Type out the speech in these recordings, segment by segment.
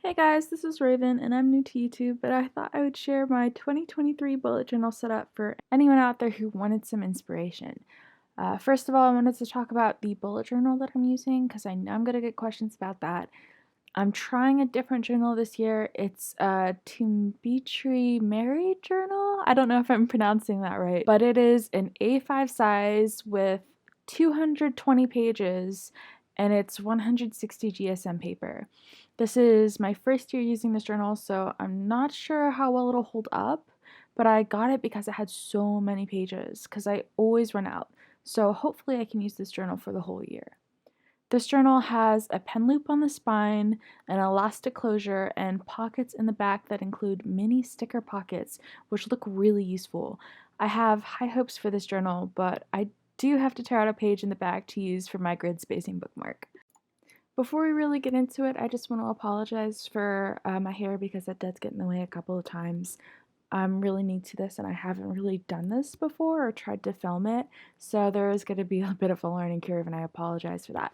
Hey guys, this is Raven and I'm new to YouTube, but I thought I would share my 2023 bullet journal setup for anyone out there who wanted some inspiration. First of all, I wanted to talk about the bullet journal that I'm using because I know I'm going to get questions about that. I'm trying a different journal this year. It's a Tumbitree Mary journal. I don't know if I'm pronouncing that right, but it is an A5 size with 220 pages and it's 160 GSM paper. This is my first year using this journal, so I'm not sure how well it'll hold up, but I got it because it had so many pages because I always run out. So hopefully I can use this journal for the whole year. This journal has a pen loop on the spine, an elastic closure, and pockets in the back that include mini sticker pockets, which look really useful. I have high hopes for this journal, but I do have to tear out a page in the back to use for my grid spacing bookmark. Before we really get into it, I just want to apologize for my hair because that does get in the way a couple of times. I'm really new to this and I haven't really done this before or tried to film it, so there is going to be a bit of a learning curve and I apologize for that.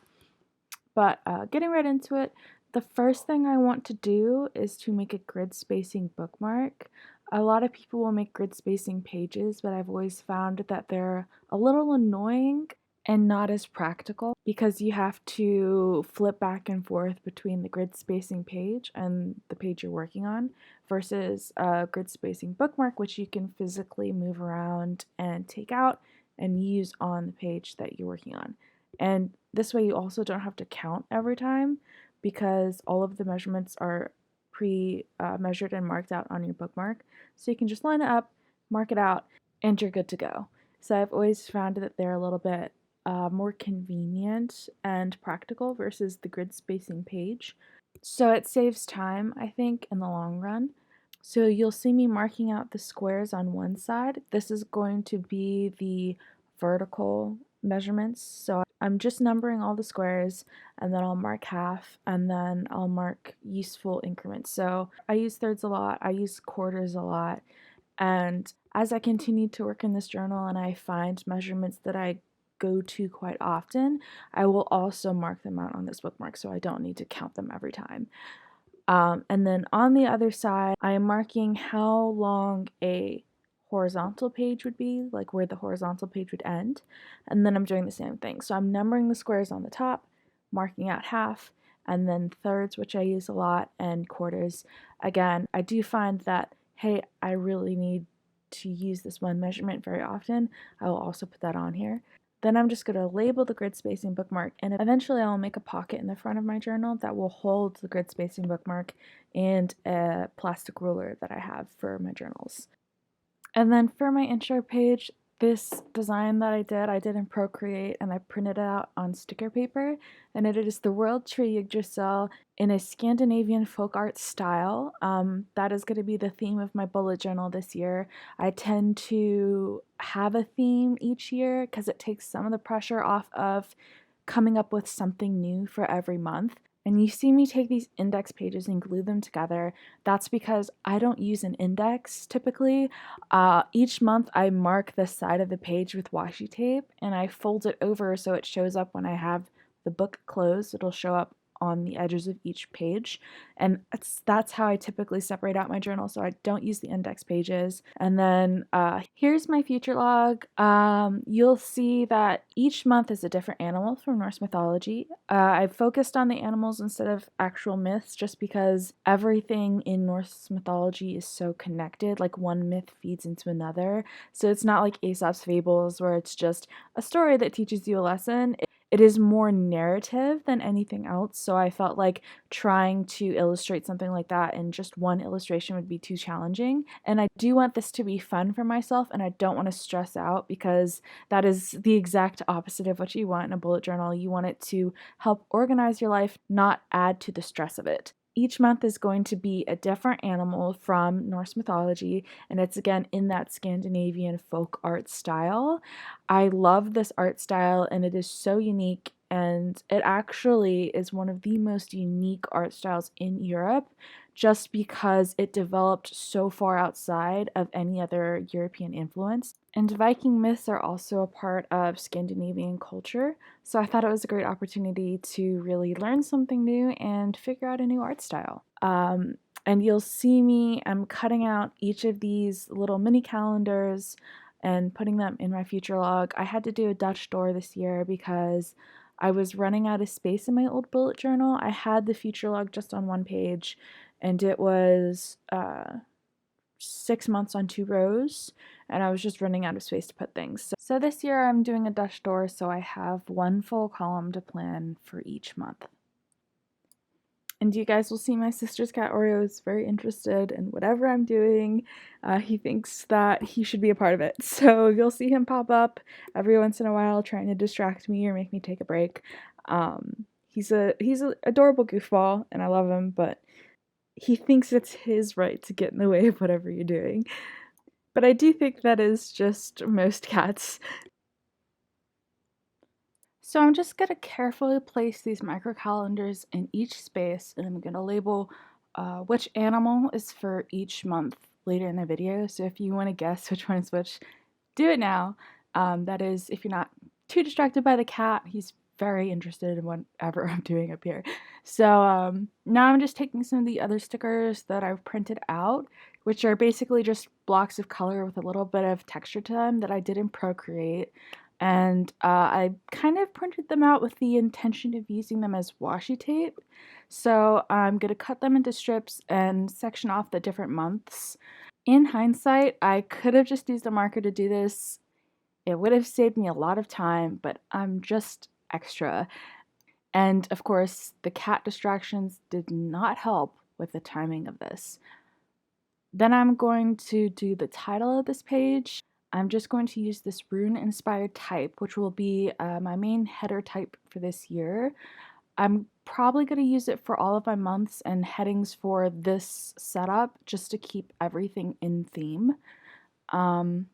But getting right into it, the first thing I want to do is to make a grid spacing bookmark. A lot of people will make grid spacing pages, but I've always found that they're a little annoying and not as practical because you have to flip back and forth between the grid spacing page and the page you're working on versus a grid spacing bookmark, which you can physically move around and take out and use on the page that you're working on. And this way you also don't have to count every time because all of the measurements are pre-measured and marked out on your bookmark. So you can just line it up, mark it out, and you're good to go. So I've always found that they're a little bit more convenient and practical versus the grid spacing page. So it saves time, I think, in the long run. So you'll see me marking out the squares on one side. This is going to be the vertical measurements. So I'm just numbering all the squares and then I'll mark half and then I'll mark useful increments. So I use thirds a lot, I use quarters a lot, and as I continue to work in this journal and I find measurements that I go to quite often, I will also mark them out on this bookmark so I don't need to count them every time. And then on the other side, I am marking how long a horizontal page would be, like where the horizontal page would end. And then I'm doing the same thing. So I'm numbering the squares on the top, marking out half, and then thirds, which I use a lot, and quarters. Again, I do find that, hey, I really need to use this one measurement very often. I will also put that on here. Then I'm just going to label the grid spacing bookmark, and eventually I'll make a pocket in the front of my journal that will hold the grid spacing bookmark and a plastic ruler that I have for my journals. And then for my intro page, this design that I did in Procreate and I printed it out on sticker paper, and it is the World Tree Yggdrasil in a Scandinavian folk art style. That is going to be the theme of my bullet journal this year. I tend to have a theme each year because it takes some of the pressure off of coming up with something new for every month. And you see me take these index pages and glue them together. That's because I don't use an index typically. Each month I mark the side of the page with washi tape and I fold it over so it shows up when I have the book closed. It'll show up on the edges of each page, and that's how I typically separate out my journal, so I don't use the index pages. And then here's my future log. You'll see that each month is a different animal from Norse mythology. I've focused on the animals instead of actual myths just because everything in Norse mythology is so connected, like one myth feeds into another. So it's not like Aesop's fables where it's just a story that teaches you a lesson. It is more narrative than anything else, so I felt like trying to illustrate something like that in just one illustration would be too challenging. And I do want this to be fun for myself, and I don't want to stress out because that is the exact opposite of what you want in a bullet journal. You want it to help organize your life, not add to the stress of it. Each month is going to be a different animal from Norse mythology, and it's again in that Scandinavian folk art style. I love this art style, and it is so unique, and it actually is one of the most unique art styles in Europe just because it developed so far outside of any other European influence. And Viking myths are also a part of Scandinavian culture, so I thought it was a great opportunity to really learn something new and figure out a new art style. And you'll see me, I'm cutting out each of these little mini calendars and putting them in my future log. I had to do a Dutch door this year because I was running out of space in my old bullet journal. I had the future log just on one page, and it was 6 months on 2 rows, and I was just running out of space to put things. So this year I'm doing a Dutch door, so I have one full column to plan for each month. And you guys will see my sister's cat Oreo is very interested in whatever I'm doing. He thinks that he should be a part of it. So you'll see him pop up every once in a while trying to distract me or make me take a break. He's an adorable goofball and I love him, but he thinks it's his right to get in the way of whatever you're doing. But I do think that is just most cats. So I'm just going to carefully place these micro calendars in each space, and I'm going to label which animal is for each month later in the video. So if you want to guess which one is which, do it now. That is, if you're not too distracted by the cat, he's very interested in whatever I'm doing up here. So now I'm just taking some of the other stickers that I've printed out, which are basically just blocks of color with a little bit of texture to them that I did in Procreate. And I kind of printed them out with the intention of using them as washi tape. So I'm going to cut them into strips and section off the different months. In hindsight, I could have just used a marker to do this. It would have saved me a lot of time, but I'm just extra. And of course, the cat distractions did not help with the timing of this. Then I'm going to do the title of this page. I'm just going to use this rune-inspired type, which will be my main header type for this year. I'm probably going to use it for all of my months and headings for this setup, just to keep everything in theme. I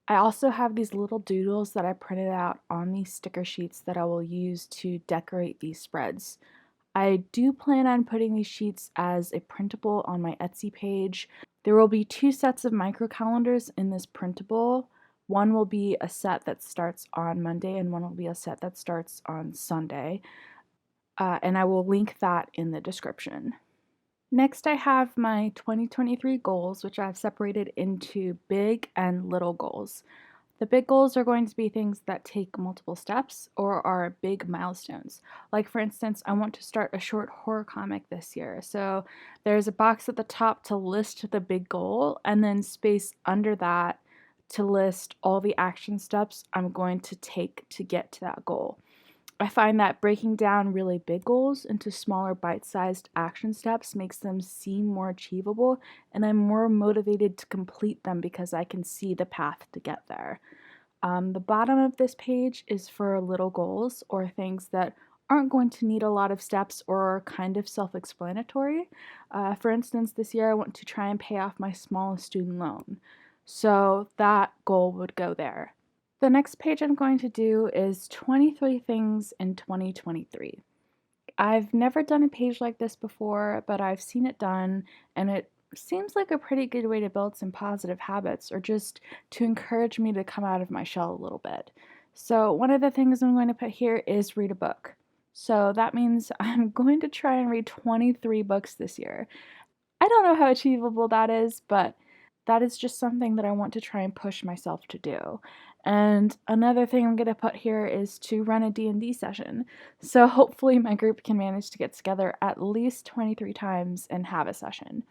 also have these little doodles that I printed out on these sticker sheets that I will use to decorate these spreads. I do plan on putting these sheets as a printable on my Etsy page. There will be 2 sets of micro calendars in this printable. One will be a set that starts on Monday and one will be a set that starts on Sunday. And I will link that in the description. Next, I have my 2023 goals, which I've separated into big and little goals. The big goals are going to be things that take multiple steps or are big milestones. Like, for instance, I want to start a short horror comic this year. So there's a box at the top to list the big goal, and then space under that to list all the action steps I'm going to take to get to that goal. I find that breaking down really big goals into smaller bite-sized action steps makes them seem more achievable, and I'm more motivated to complete them because I can see the path to get there. The bottom of this page is for little goals or things that aren't going to need a lot of steps or are kind of self-explanatory. For instance, this year I want to try and pay off my smallest student loan. So that goal would go there. The next page I'm going to do is 23 things in 2023. I've never done a page like this before, but I've seen it done, and it seems like a pretty good way to build some positive habits or just to encourage me to come out of my shell a little bit. So one of the things I'm going to put here is read a book. So that means I'm going to try and read 23 books this year. I don't know how achievable that is, but that is just something that I want to try and push myself to do. And another thing I'm going to put here is to run a D&D session. So hopefully my group can manage to get together at least 23 times and have a session.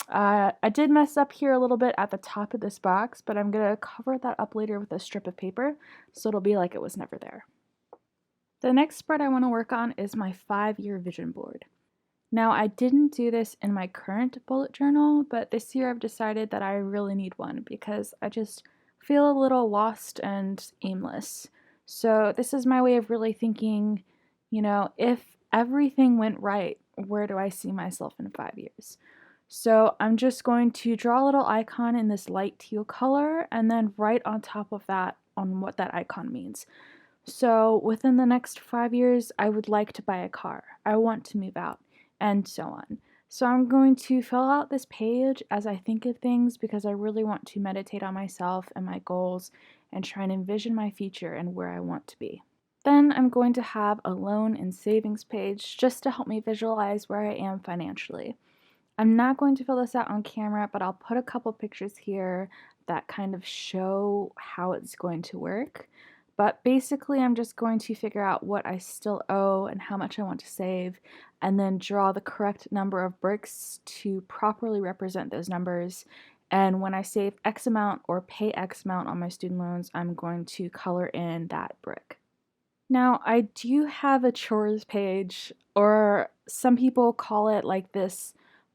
I did mess up here a little bit at the top of this box, but I'm going to cover that up later with a strip of paper, so it'll be like it was never there. The next spread I want to work on is my 5-year vision board. Now, I didn't do this in my current bullet journal, but this year I've decided that I really need one because I just feel a little lost and aimless. So this is my way of really thinking, if everything went right, where do I see myself in 5 years? So I'm just going to draw a little icon in this light teal color and then write on top of that on what that icon means. So within the next 5 years, I would like to buy a car. I want to move out, and so on. So I'm going to fill out this page as I think of things because I really want to meditate on myself and my goals and try and envision my future and where I want to be. Then I'm going to have a loan and savings page just to help me visualize where I am financially. I'm not going to fill this out on camera, but I'll put a couple pictures here that kind of show how it's going to work. But basically, I'm just going to figure out what I still owe and how much I want to save, and then draw the correct number of bricks to properly represent those numbers. And when I save X amount or pay X amount on my student loans, I'm going to color in that brick. Now, I do have a chores page, or some people call it like this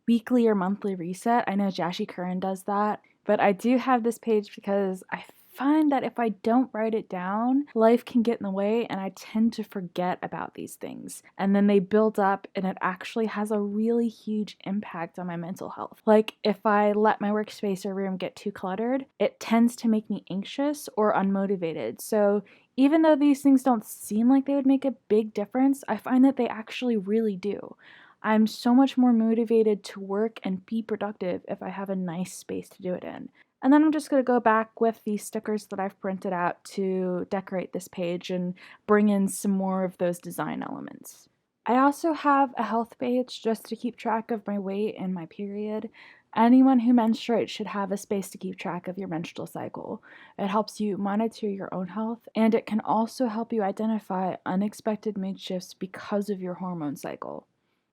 weekly or monthly reset. I know Jashi Curran does that, but I do have this page because I find that if I don't write it down, life can get in the way and I tend to forget about these things. And then they build up and it actually has a really huge impact on my mental health. Like if I let my workspace or room get too cluttered, it tends to make me anxious or unmotivated. So even though these things don't seem like they would make a big difference, I find that they actually really do. I'm so much more motivated to work and be productive if I have a nice space to do it in. And then I'm just going to go back with the stickers that I've printed out to decorate this page and bring in some more of those design elements. I also have a health page just to keep track of my weight and my period. Anyone who menstruates should have a space to keep track of your menstrual cycle. It helps you monitor your own health, and it can also help you identify unexpected mood shifts because of your hormone cycle.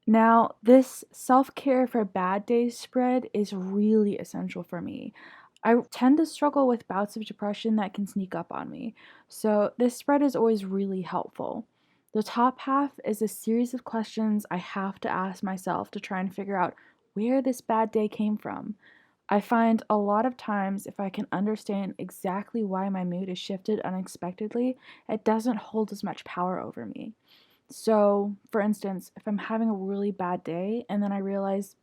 Now, this self-care for bad days spread is really essential for me. I tend to struggle with bouts of depression that can sneak up on me, so this spread is always really helpful. The top half is a series of questions I have to ask myself to try and figure out where this bad day came from. I find a lot of times if I can understand exactly why my mood is shifted unexpectedly, it doesn't hold as much power over me. So, for instance, if I'm having a really bad day and then I realize,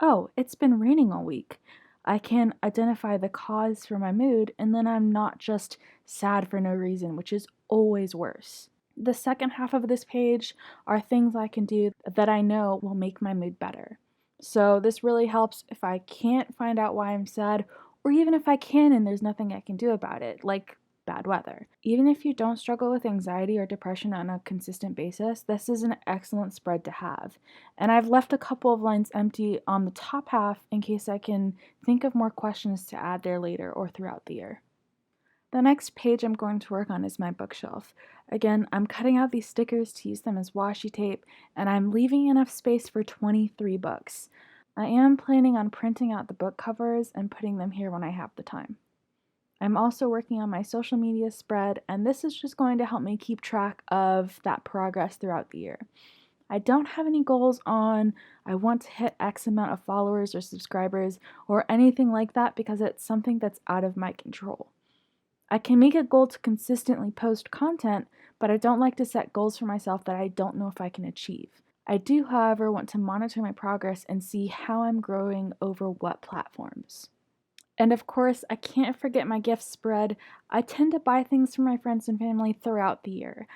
oh, it's been raining all week, I can identify the cause for my mood and then I'm not just sad for no reason, which is always worse. The second half of this page are things I can do that I know will make my mood better. So, this really helps if I can't find out why I'm sad, or even if I can and there's nothing I can do about it, like bad weather. Even if you don't struggle with anxiety or depression on a consistent basis, this is an excellent spread to have. And I've left a couple of lines empty on the top half in case I can think of more questions to add there later or throughout the year. The next page I'm going to work on is my bookshelf. Again, I'm cutting out these stickers to use them as washi tape, and I'm leaving enough space for 23 books. I am planning on printing out the book covers and putting them here when I have the time. I'm also working on my social media spread, and this is just going to help me keep track of that progress throughout the year. I don't have any goals on I want to hit X amount of followers or subscribers or anything like that because it's something that's out of my control. I can make a goal to consistently post content, but I don't like to set goals for myself that I don't know if I can achieve. I do, however, want to monitor my progress and see how I'm growing over what platforms. And of course, I can't forget my gift spread. I tend to buy things for my friends and family throughout the year.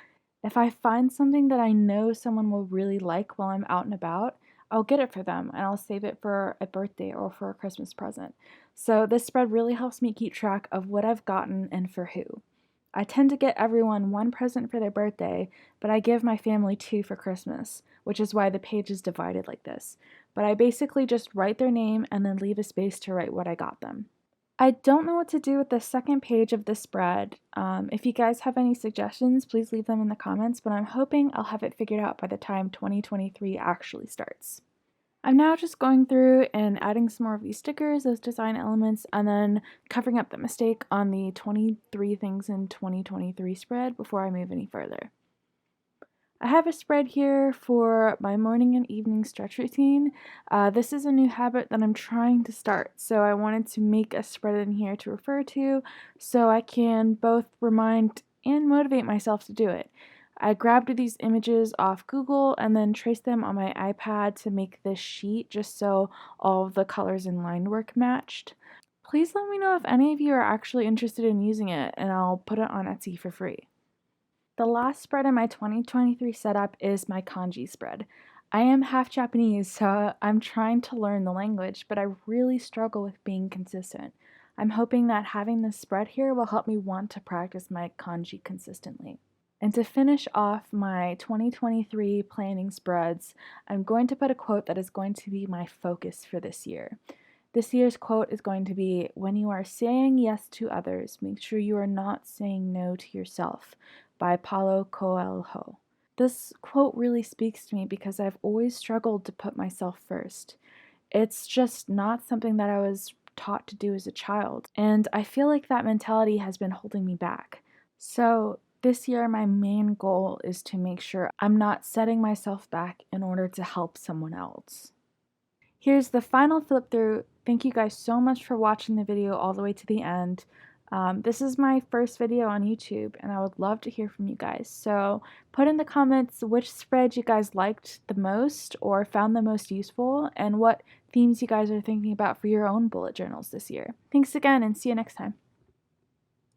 If I find something that I know someone will really like while I'm out and about, I'll get it for them and I'll save it for a birthday or for a Christmas present. So this spread really helps me keep track of what I've gotten and for who. I tend to get everyone one present for their birthday, but I give my family two for Christmas, which is why the page is divided like this. But I basically just write their name and then leave a space to write what I got them. I don't know what to do with the second page of the spread. If you guys have any suggestions, please leave them in the comments, but I'm hoping I'll have it figured out by the time 2023 actually starts. I'm now just going through and adding some more of these stickers, those design elements, and then covering up the mistake on the 23 things in 2023 spread before I move any further. I have a spread here for my morning and evening stretch routine. This is a new habit that I'm trying to start, so I wanted to make a spread in here to refer to so I can both remind and motivate myself to do it. I grabbed these images off Google and then traced them on my iPad to make this sheet just so all of the colors and line work matched. Please let me know if any of you are actually interested in using it, and I'll put it on Etsy for free. The last spread in my 2023 setup is my kanji spread. I am half Japanese, so I'm trying to learn the language, but I really struggle with being consistent. I'm hoping that having this spread here will help me want to practice my kanji consistently. And to finish off my 2023 planning spreads, I'm going to put a quote that is going to be my focus for this year. This year's quote is going to be, "When you are saying yes to others, make sure you are not saying no to yourself," by Paulo Coelho. This quote really speaks to me because I've always struggled to put myself first. It's just not something that I was taught to do as a child, and I feel like that mentality has been holding me back. So, this year, my main goal is to make sure I'm not setting myself back in order to help someone else. Here's the final flip through. Thank you guys so much for watching the video all the way to the end. This is my first video on YouTube, and I would love to hear from you guys. So put in the comments which spread you guys liked the most or found the most useful, and what themes you guys are thinking about for your own bullet journals this year. Thanks again, and see you next time.